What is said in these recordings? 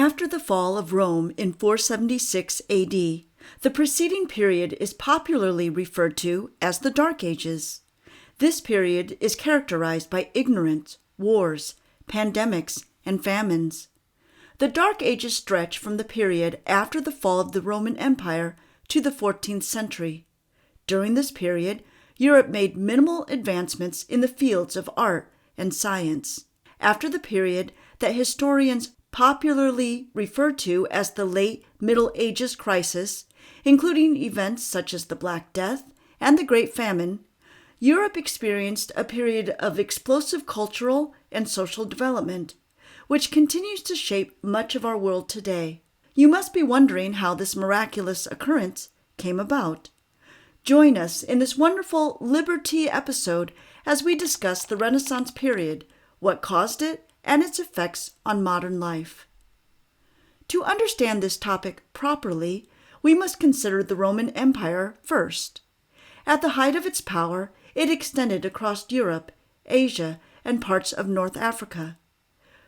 After the fall of Rome in 476 AD, the preceding period is popularly referred to as the Dark Ages. This period is characterized by ignorance, wars, pandemics, and famines. The Dark Ages stretch from the period after the fall of the Roman Empire to the 14th century. During this period, Europe made minimal advancements in the fields of art and science. After the period that historians popularly refer to as the Late Middle Ages crisis, including events such as the Black Death and the Great Famine, Europe experienced a period of explosive cultural and social development, which continues to shape much of our world today. You must be wondering how this miraculous occurrence came about. Join us in this wonderful Liber-Tea episode as we discuss the Renaissance period, what caused it, and its effects on modern life. To understand this topic properly, we must consider the Roman Empire first. At the height of its power, it extended across Europe, Asia, and parts of North Africa.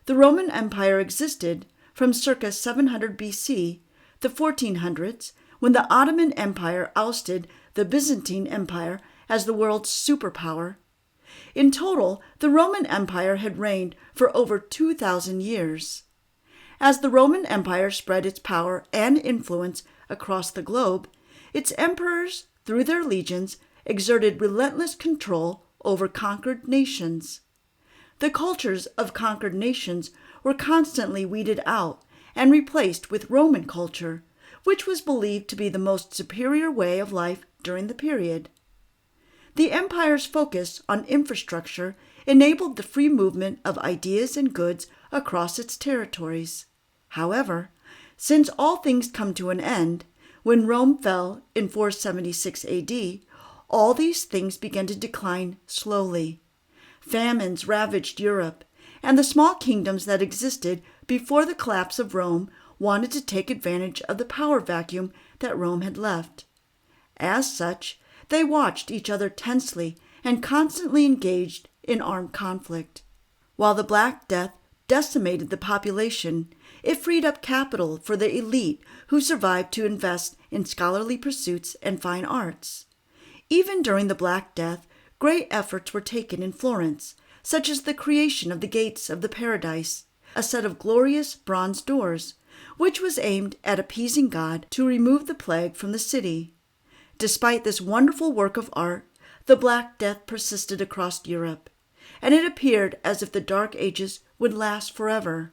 The Roman Empire existed from circa 700 BC, the 1400s, when the Ottoman Empire ousted the Byzantine Empire as the world's superpower. In total, the Roman Empire had reigned for over 2,000 years. As the Roman Empire spread its power and influence across the globe, its emperors, through their legions, exerted relentless control over conquered nations. The cultures of conquered nations were constantly weeded out and replaced with Roman culture, which was believed to be the most superior way of life during the period. The empire's focus on infrastructure enabled the free movement of ideas and goods across its territories. However, since all things come to an end, when Rome fell in 476 AD, all these things began to decline slowly. Famines ravaged Europe, and the small kingdoms that existed before the collapse of Rome wanted to take advantage of the power vacuum that Rome had left. As such, they watched each other tensely and constantly engaged in armed conflict. While the Black Death decimated the population, it freed up capital for the elite who survived to invest in scholarly pursuits and fine arts. Even during the Black Death, great efforts were taken in Florence, such as the creation of the Gates of the Paradise, a set of glorious bronze doors, which was aimed at appeasing God to remove the plague from the city. Despite this wonderful work of art, the Black Death persisted across Europe, and it appeared as if the Dark Ages would last forever.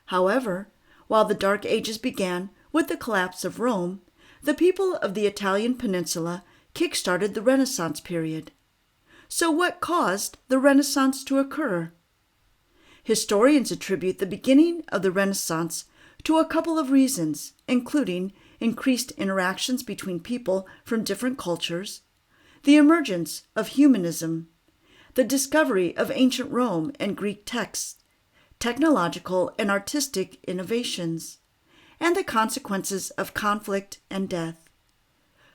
However, while the Dark Ages began with the collapse of Rome, the people of the Italian peninsula kick-started the Renaissance period. So what caused the Renaissance to occur? Historians attribute the beginning of the Renaissance to a couple of reasons, including increased interactions between people from different cultures, the emergence of humanism, the discovery of ancient Rome and Greek texts, technological and artistic innovations, and the consequences of conflict and death.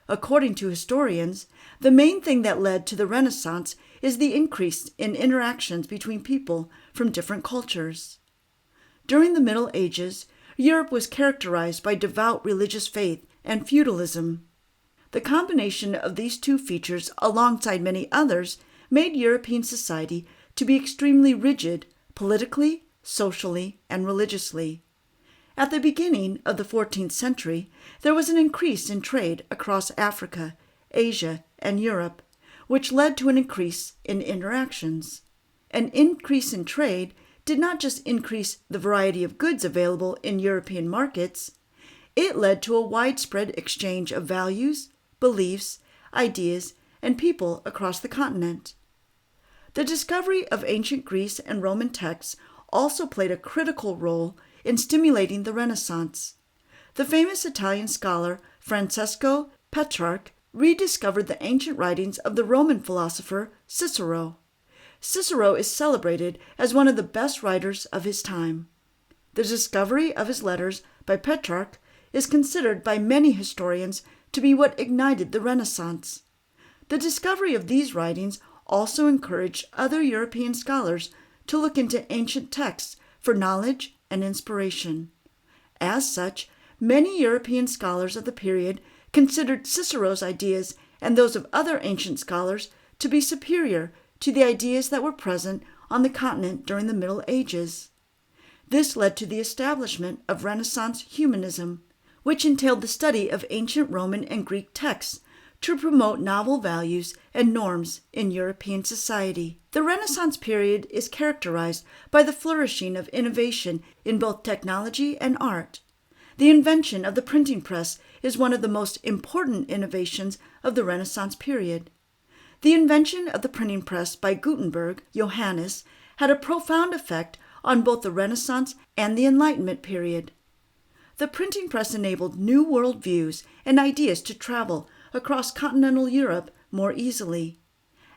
According to historians, the main thing that led to the Renaissance is the increase in interactions between people from different cultures. During the Middle Ages, Europe was characterized by devout religious faith and feudalism. The combination of these two features, alongside many others, made European society to be extremely rigid politically, socially, and religiously. At the beginning of the 14th century, there was an increase in trade across Africa, Asia, and Europe, which led to an increase in interactions. An increase in trade did not just increase the variety of goods available in European markets, it led to a widespread exchange of values, beliefs, ideas, and people across the continent. The discovery of ancient Greece and Roman texts also played a critical role in stimulating the Renaissance. The famous Italian scholar Francesco Petrarch rediscovered the ancient writings of the Roman philosopher Cicero. Cicero is celebrated as one of the best writers of his time. The discovery of his letters by Petrarch is considered by many historians to be what ignited the Renaissance. The discovery of these writings also encouraged other European scholars to look into ancient texts for knowledge and inspiration. As such, many European scholars of the period considered Cicero's ideas and those of other ancient scholars to be superior to the ideas that were present on the continent during the Middle Ages. This led to the establishment of Renaissance humanism, which entailed the study of ancient Roman and Greek texts to promote novel values and norms in European society. The Renaissance period is characterized by the flourishing of innovation in both technology and art. The invention of the printing press is one of the most important innovations of the Renaissance period. The invention of the printing press by Gutenberg, Johannes, had a profound effect on both the Renaissance and the Enlightenment period. The printing press enabled new world views and ideas to travel across continental Europe more easily.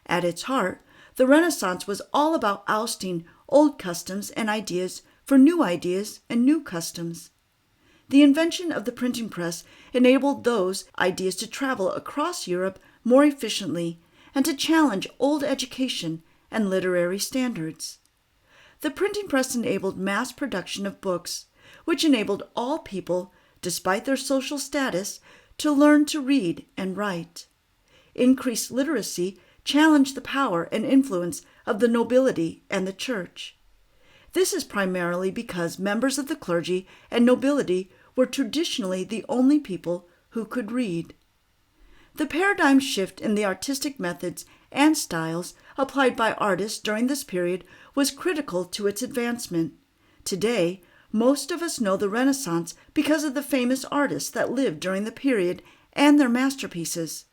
At its heart, the Renaissance was all about ousting old customs and ideas for new ideas and new customs. The invention of the printing press enabled those ideas to travel across Europe more efficiently and to challenge old education and literary standards. The printing press enabled mass production of books, which enabled all people, despite their social status, to learn to read and write. Increased literacy challenged the power and influence of the nobility and the church. This is primarily because members of the clergy and nobility were traditionally the only people who could read. The paradigm shift in the artistic methods and styles applied by artists during this period was critical to its advancement. Today, most of us know the Renaissance because of the famous artists that lived during the period and their masterpieces.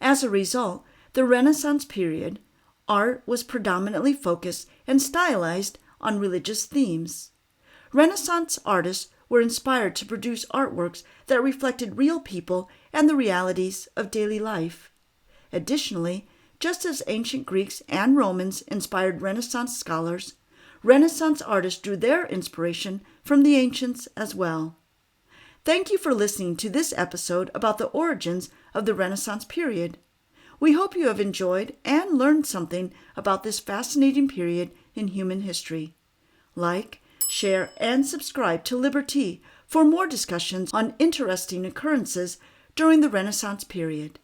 As a result, the Renaissance period, art was predominantly focused and stylized on religious themes. Renaissance artists were inspired to produce artworks that reflected real people and the realities of daily life. Additionally, just as ancient Greeks and Romans inspired Renaissance scholars, Renaissance artists drew their inspiration from the ancients as well. Thank you for listening to this episode about the origins of the Renaissance period. We hope you have enjoyed and learned something about this fascinating period in human history. Like, share, and subscribe to Liber-Tea for more discussions on interesting occurrences during the Renaissance period.